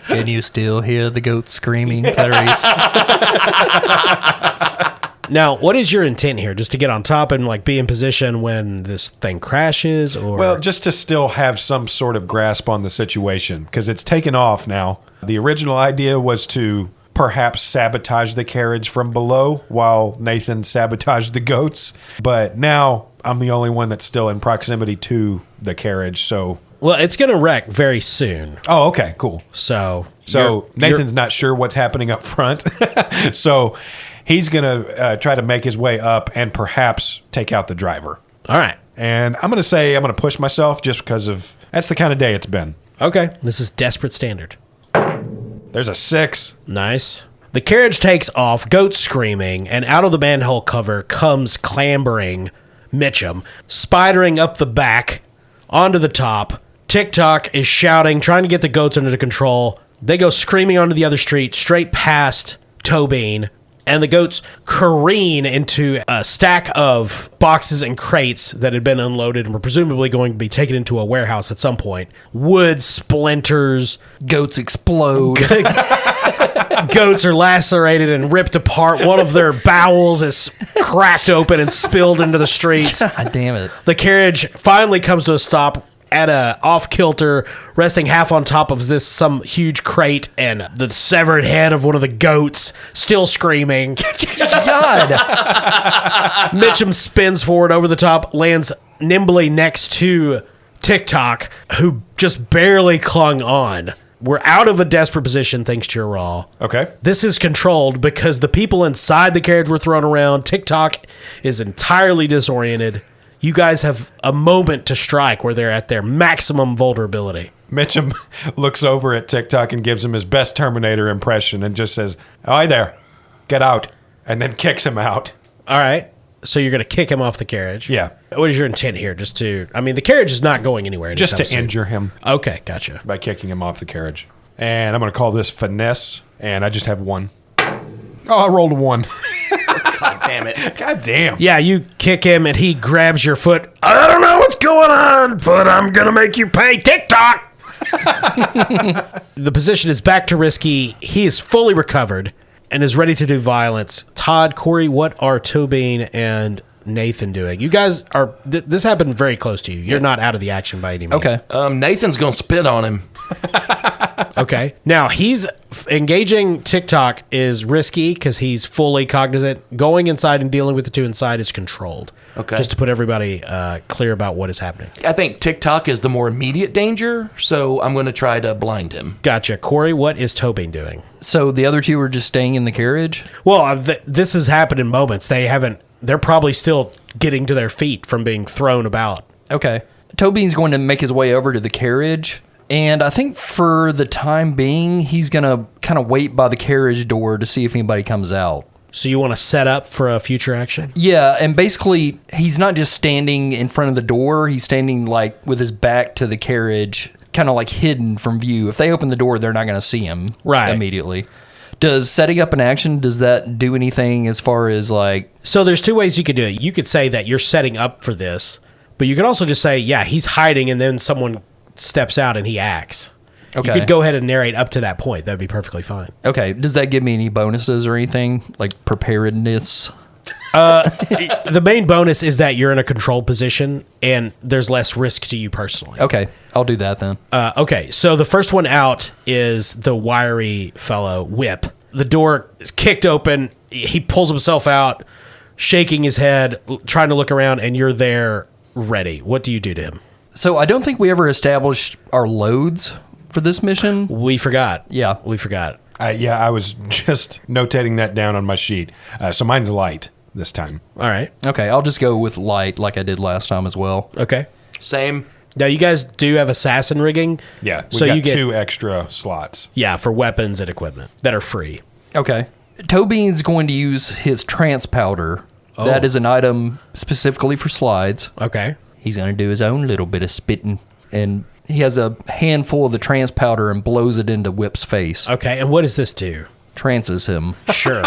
Can you still hear the goats screaming, Clarice? Now, what is your intent here? Just to get on top and like be in position when this thing crashes, or Well, just to still have some sort of grasp on the situation because it's taken off now. The original idea was to perhaps sabotage the carriage from below while Nathan sabotaged the goats. But now I'm the only one that's still in proximity to the carriage. So, well, it's going to wreck very soon. oh, okay, cool. So Nathan's not sure what's happening up front. So he's going to try to make his way up and perhaps take out the driver. all right. And I'm going to say I'm going to push myself just because of that's the kind of day it's been. Okay, this is desperate standard. There's a 6. Nice. The carriage takes off, goats screaming, and out of the manhole cover comes clambering Mitchum, spidering up the back onto the top. TikTok is shouting, trying to get the goats under control. They go screaming onto the other street, straight past Tobin, and the goats careen into a stack of boxes and crates that had been unloaded and were presumably going to be taken into a warehouse at some point. Wood splinters, Goats explode. goats are lacerated and ripped apart. One of their bowels is cracked open and spilled into the streets. God damn it. The carriage finally comes to a stop at a off-kilter, resting half on top of some huge crate, and the severed head of one of the goats still screaming. God. Mitchum spins forward over the top, lands nimbly next to TikTok, who just barely clung on. We're out of a desperate position thanks to your raw. Okay. This is controlled because the people inside the carriage were thrown around. TikTok is entirely disoriented. You guys have a moment to strike where they're at their maximum vulnerability. Mitchum looks over at TikTok and gives him his best Terminator impression and just says, "Hi there, get out," and then kicks him out. All right. So you're going to kick him off the carriage? Yeah. What is your intent here? The carriage is not going anywhere. Just to anytime soon. injure him Okay, gotcha. by kicking him off the carriage. And I'm going to call this finesse, and I just have 1. Oh, I rolled a 1. God damn it. God damn. Yeah, you kick him and he grabs your foot. I don't know what's going on, but I'm going to make you pay TikTok. The position is back to Risky. He is fully recovered and is ready to do violence. Todd, Corey, what are Tobin and Nathan doing? You guys are... this happened very close to you. You're not out of the action by any means. Okay. Nathan's going to spit on him. Okay. Now, he's engaging TikTok is risky because he's fully cognizant. Going inside and dealing with the two inside is controlled. Okay. Just to put everybody clear about what is happening. I think TikTok is the more immediate danger, so I'm going to try to blind him. Gotcha. Corey, what is Tobin doing? So the other two were just staying in the carriage? Well, this has happened in moments. They're probably still getting to their feet from being thrown about. Okay. Tobin's going to make his way over to the carriage. And I think for the time being, he's going to kind of wait by the carriage door to see if anybody comes out. So you want to set up for a future action? Yeah, and basically, he's not just standing in front of the door. He's standing, like, with his back to the carriage, kind of, like, hidden from view. If they open the door, they're not going to see him immediately. Does setting up an action, does that do anything as far as, like... So there's two ways you could do it. You could say that you're setting up for this, but you could also just say, yeah, he's hiding, and then someone steps out and he acts. Okay. You could go ahead and narrate up to that point. That'd be perfectly fine. Okay, does that give me any bonuses or anything? Like preparedness? The main bonus is that you're in a controlled position and there's less risk to you personally. Okay, I'll do that then. Okay, so the first one out is the wiry fellow, Whip. The door is kicked open. He pulls himself out, shaking his head, trying to look around, and you're there ready. What do you do to him? So I don't think we ever established our loads for this mission. We forgot. Yeah. We forgot. Yeah, I was just notating that down on my sheet. So mine's light this time. All right. Okay, I'll just go with light like I did last time as well. Okay. Same. Now, you guys do have assassin rigging. Yeah, we So got you get 2 extra slots. Yeah, for weapons and equipment that are free. Okay. Tobin's going to use his trance powder. Oh. That is an item specifically for slides. Okay. He's going to do his own little bit of spitting. And he has a handful of the trance powder and blows it into Whip's face. Okay, and what does this do? Trances him. Sure.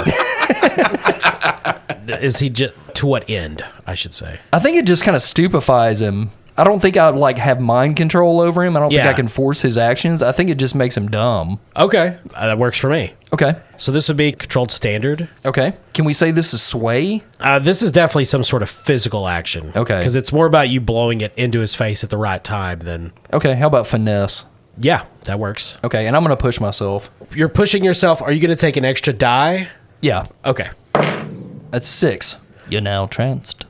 Is he just... To what end, I should say? I think it just kind of stupefies him. I don't think I'd like have mind control over him. I don't think Yeah. I can force his actions. I think it just makes him dumb. Okay, that works for me. Okay. So this would be controlled standard. Okay. Can we say this is sway? This is definitely some sort of physical action. Okay. Because it's more about you blowing it into his face at the right time than... Okay. How about finesse? Yeah, that works. Okay. And I'm going to push myself. You're pushing yourself. Are you going to take an extra die? Yeah. Okay. That's 6. You're now tranced.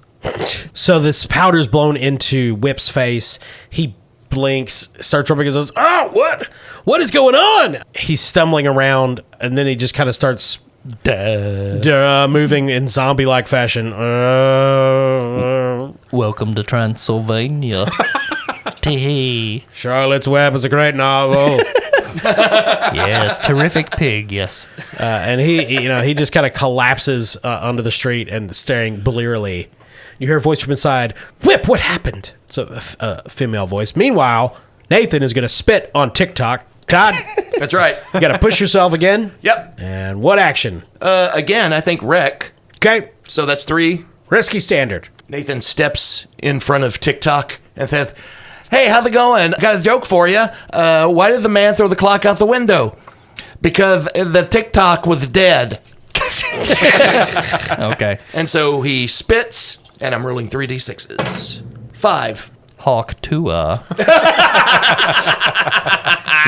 So this powder's blown into Whip's face. He blinks, starts rubbing his eyes. Oh, what? What is going on? He's stumbling around, and then he just kind of starts moving in zombie-like fashion. Welcome to Transylvania. Tee. Charlotte's Web is a great novel. Yes, terrific pig, yes. And he just kind of collapses onto the street and staring blearily. You hear a voice from inside, Whip, what happened? It's a female voice. Meanwhile, Nathan is going to spit on TikTok. Todd, That's right. you got to push yourself again. Yep. And what action? Again, I think wreck. Okay, So that's 3. risky standard. Nathan steps in front of TikTok and says, "Hey, how's it going? I got a joke for you. Why did the man throw the clock out the window? Because the TikTok was dead." Okay. And so he spits, and I'm rolling 3d6s. 5. Hawk Tua.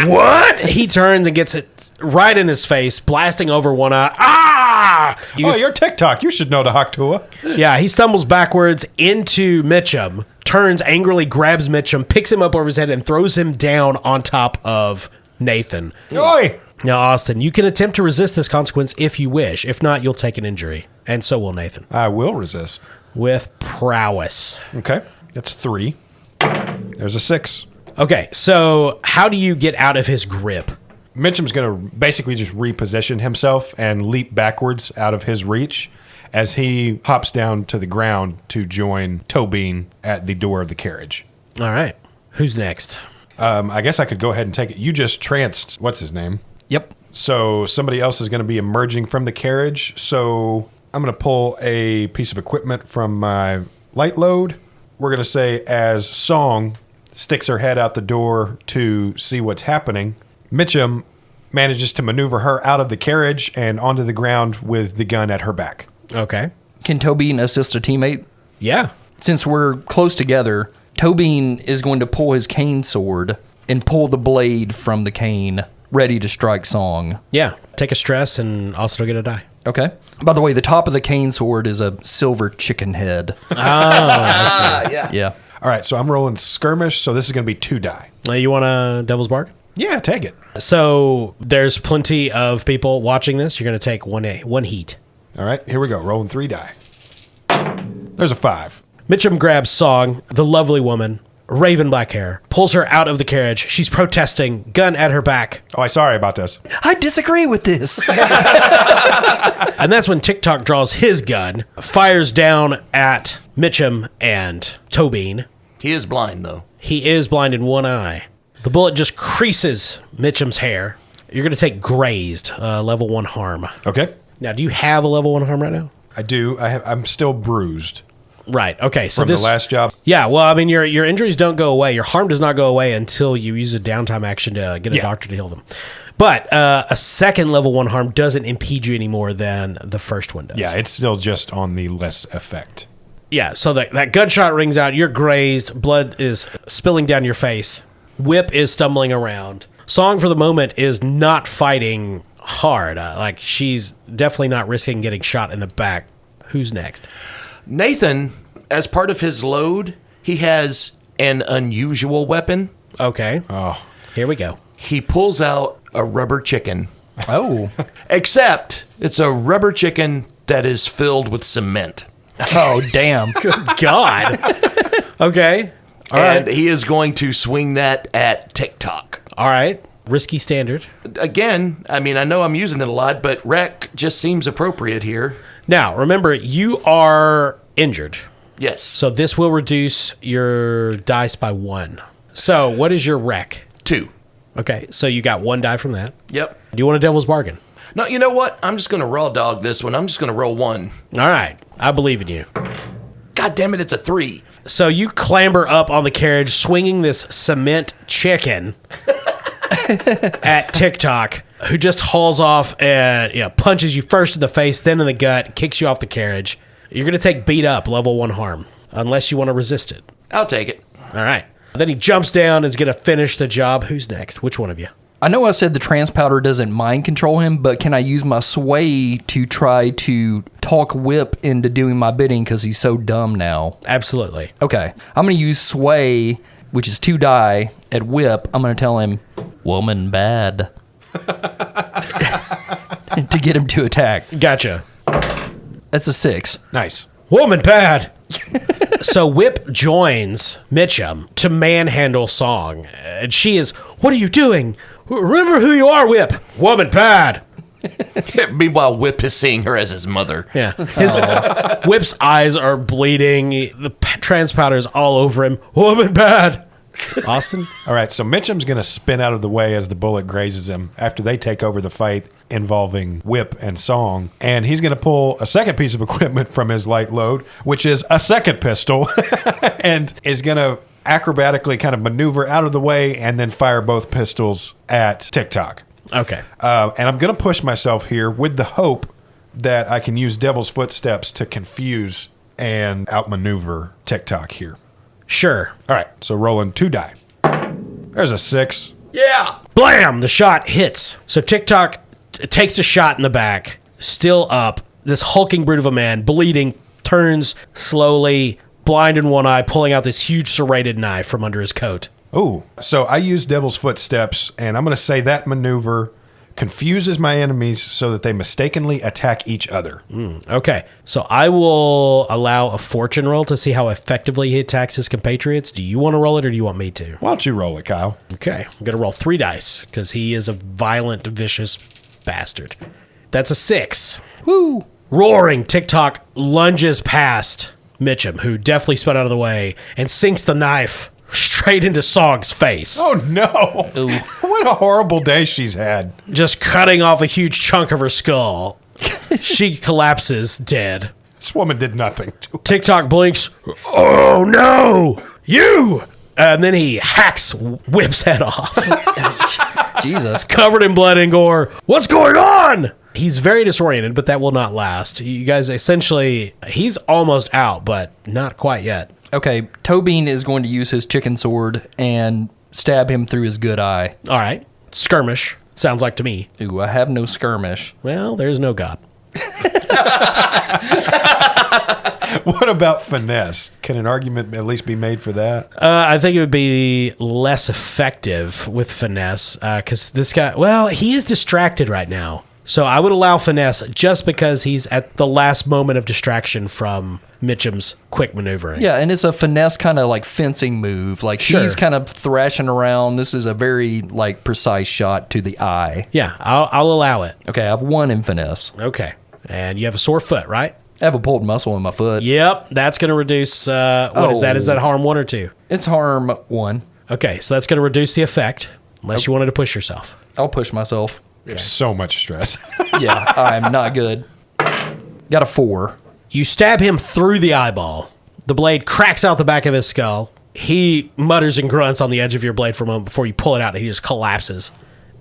What? He turns and gets it right in his face, blasting over one eye. Ah! You're TikTok. You should know the Haktua. Yeah, he stumbles backwards into Mitchum, turns angrily, grabs Mitchum, picks him up over his head, and throws him down on top of Nathan. Oi! Now, Austin, you can attempt to resist this consequence if you wish. If not, you'll take an injury. And so will Nathan. I will resist. With prowess. Okay. That's 3. There's a 6. Okay, so how do you get out of his grip? Mitchum's going to basically just reposition himself and leap backwards out of his reach as he hops down to the ground to join Tobin at the door of the carriage. All right. Who's next? I guess I could go ahead and take it. You just tranced, what's his name? Yep. So somebody else is going to be emerging from the carriage. So I'm going to pull a piece of equipment from my light load. We're going to say as Song sticks her head out the door to see what's happening, Mitchum manages to maneuver her out of the carriage and onto the ground with the gun at her back. Okay. Can Tobin assist a teammate? Yeah. Since we're close together, Tobin is going to pull his cane sword and pull the blade from the cane, ready to strike Song. Yeah. Take a stress and also get a die. Okay. By the way, the top of the cane sword is a silver chicken head. Yeah. Yeah. All right, so I'm rolling skirmish, so this is going to be 2 die. You want a devil's bargain? Yeah, take it. So there's plenty of people watching this. You're going to take one heat. All right, here we go. Rolling 3 die. There's a 5. Mitchum grabs Song, the lovely woman, raven black hair, pulls her out of the carriage. She's protesting, gun at her back. Oh, I'm sorry about this. I disagree with this. And that's when TikTok draws his gun, fires down at Mitchum and Tobin. He is blind, though. He is blind in one eye. The bullet just creases Mitchum's hair. You're going to take grazed, level 1 harm. Okay. Now, do you have a level 1 harm right now? I do. I'm still bruised Right. Okay. So from this the last job. Yeah. Well, I mean, your injuries don't go away. Your harm does not go away until you use a downtime action to get a doctor to heal them. But a second level 1 harm doesn't impede you any more than the first one does. Yeah, it's still just on the less effect. Yeah. So that gunshot rings out. You're grazed. Blood is spilling down your face. Whip is stumbling around. Song, for the moment, is not fighting hard. Like, she's definitely not risking getting shot in the back. Who's next? Nathan, as part of his load, he has an unusual weapon. Okay. Oh, Here we go. He pulls out a rubber chicken. Oh. Except it's a rubber chicken that is filled with cement. Oh, damn. God. Okay. All and right. he is going to swing that at TikTok. All right. Risky standard. Again, I mean, I know I'm using it a lot, but wreck just seems appropriate here. Now, remember, you are injured. Yes. So this will reduce your dice by 1. So what is your wreck? 2. Okay. So you got 1 die from that. Yep. Do you want a devil's bargain? No, you know what? I'm just going to raw dog this one. I'm just going to roll 1. All right. I believe in you. God damn it, it's a 3. So you clamber up on the carriage, swinging this cement chicken at TikTok. who just hauls off and punches you first in the face, then in the gut, kicks you off the carriage. You're going to take beat up, level 1 harm, unless you want to resist it. I'll take it. All right. Then he jumps down and is going to finish the job. Who's next? Which one of you? I know I said the trance powder doesn't mind control him, but can I use my sway to try to talk Whip into doing my bidding because he's so dumb now? Absolutely. Okay. I'm going to use sway, which is 2 die, at Whip. I'm going to tell him, woman bad, to get him to attack. Gotcha. That's a 6. Nice. Woman bad. So Whip joins Mitchum to manhandle Song. And she is, what are you doing? Remember who you are, Whip. Woman bad. Meanwhile, Whip is seeing her as his mother. Yeah. His Whip's eyes are bleeding. The trans powder is all over him. Woman bad. Austin? All right, so Mitchum's going to spin out of the way as the bullet grazes him after they take over the fight involving Whip and Song. And he's going to pull a second piece of equipment from his light load, which is a second pistol, and is going to acrobatically kind of maneuver out of the way and then fire both pistols at TikTok. Okay. And I'm going to push myself here with the hope that I can use Devil's Footsteps to confuse and outmaneuver TikTok here. Sure. All right, so rolling 2 die. There's a 6. Yeah. Blam! The shot hits. So TikTok takes a shot in the back, still up. This hulking brute of a man, bleeding, turns slowly, blind in one eye, pulling out this huge serrated knife from under his coat. Ooh. So I use Devil's Footsteps, and I'm going to say that maneuver confuses my enemies so that they mistakenly attack each other. Okay. So I will allow a fortune roll to see how effectively he attacks his compatriots. Do you want to roll it or do you want me to? Why don't you roll it, Kyle? Okay. I'm going to roll 3 dice because he is a violent, vicious bastard. That's a 6. Woo! Roaring, TikTok lunges past Mitchum, who deftly spun out of the way, and sinks the knife straight into Song's face. Oh, no. Ooh. What a horrible day she's had. Just cutting off a huge chunk of her skull. She collapses dead. This woman did nothing to us. TikTok blinks. Oh, no! You! And then he hacks Whip's head off. Jesus. Covered in blood and gore. What's going on? He's very disoriented, but that will not last. You guys essentially, he's almost out, but not quite yet. Okay, Tobin is going to use his chicken sword and stab him through his good eye. All right. Skirmish. Sounds like to me. Ooh, I have no skirmish. Well, there's no God. What about finesse? Can an argument at least be made for that? I think it would be less effective with finesse because this guy, well, he is distracted right now. So I would allow finesse just because he's at the last moment of distraction from Mitchum's quick maneuvering. Yeah, and it's a finesse kind of like fencing move. Like Sure. he's kind of thrashing around. This is a very like precise shot to the eye. Yeah, I'll allow it. Okay, I have 1 in finesse. Okay. And you have a sore foot, right? I have a pulled muscle in my foot. Yep. That's going to reduce, what is that? Is that harm 1 or 2? It's harm 1. Okay, so that's going to reduce the effect unless you wanted to push yourself. I'll push myself. So much stress. Yeah, I'm not good. Got a 4. You stab him through the eyeball. The blade cracks out the back of his skull. He mutters and grunts on the edge of your blade for a moment before you pull it out, and he just collapses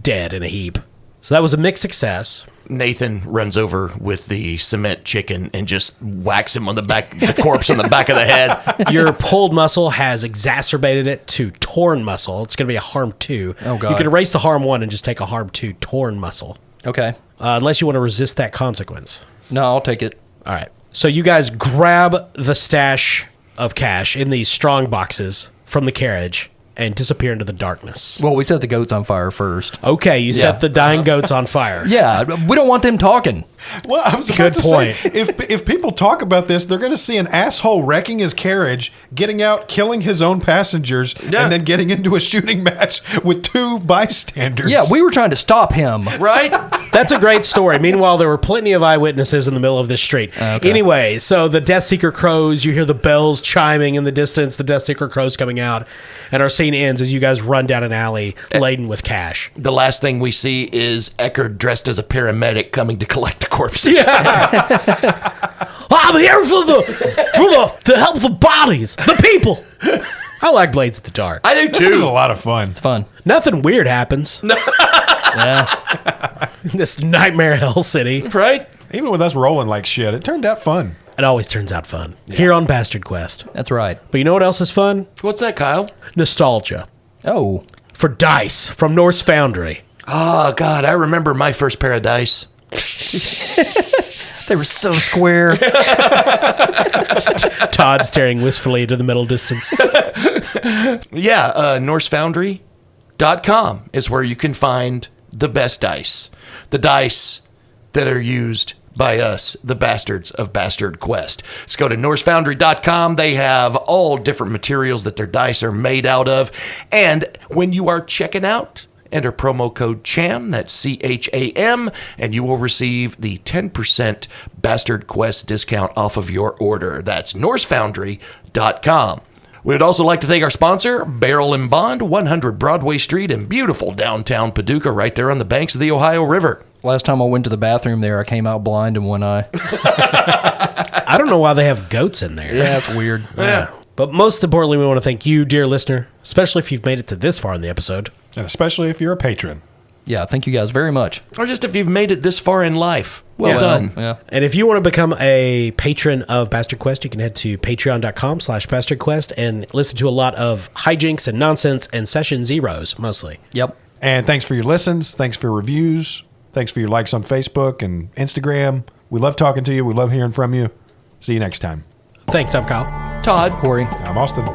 dead in a heap. So that was a mixed success. Nathan runs over with the cement chicken and just whacks him on the back, the corpse on the back of the head. Your pulled muscle has exacerbated it to torn muscle. It's going to be a harm 2. Oh, God. You can erase the harm 1 and just take a harm 2 torn muscle. Okay. Unless you want to resist that consequence. No, I'll take it. All right. So you guys grab the stash of cash in these strong boxes from the carriage and disappear into the darkness. Well, we set the goats on fire first. Okay, you set the dying goats on fire. Yeah, we don't want them talking. Well, I was about Good to point. say, if people talk about this, they're going to see an asshole wrecking his carriage, getting out, killing his own passengers, Yeah. and then getting into a shooting match with 2 bystanders. Yeah, we were trying to stop him. Right? That's a great story. Meanwhile, there were plenty of eyewitnesses in the middle of this street. Okay. Anyway, so the Death Seeker crows, you hear the bells chiming in the distance, the Death Seeker crows coming out, and our scene ends as you guys run down an alley laden with cash. The last thing we see is Eckerd dressed as a paramedic coming to collect the corpses. I'm here to help the bodies, the people. I like Blades of the Dark. I do This is a too. lot of fun. It's fun. Nothing weird happens. Yeah. This nightmare hell city. Right? Even with us rolling like shit, it turned out fun. It always turns out fun. Here on Bastard Quest. That's right. But you know what else is fun? What's that, Kyle? Nostalgia. Oh, For dice from Norse Foundry. Oh, God, I remember my first pair of dice. they were so square. Todd staring wistfully into the middle distance. Yeah, NorseFoundry.com is where you can find the best dice. The dice that are used by us, the bastards of Bastard Quest. Let's go to NorseFoundry.com. They have all different materials that their dice are made out of. And when you are checking out, enter promo code CHAM, that's CHAM, and you will receive the 10% Bastard Quest discount off of your order. That's NorseFoundry.com. We would also like to thank our sponsor, Barrel and Bond, 100 Broadway Street in beautiful downtown Paducah, right there on the banks of the Ohio River. Last time I went to the bathroom there, I came out blind in one eye. I don't know why they have goats in there. Yeah, that's weird. Yeah. But most importantly, we want to thank you, dear listener, especially if you've made it to this far in the episode. And especially if you're a patron. Yeah, thank you guys very much. Or just if you've made it this far in life. Well done. Yeah. And if you want to become a patron of Bastard Quest, you can head to patreon.com/bastardquest and listen to a lot of hijinks and nonsense and session zeros, mostly. Yep. And thanks for your listens. Thanks for your reviews. Thanks for your likes on Facebook and Instagram. We love talking to you. We love hearing from you. See you next time. Thanks, I'm Kyle. Todd. Corey. I'm Austin.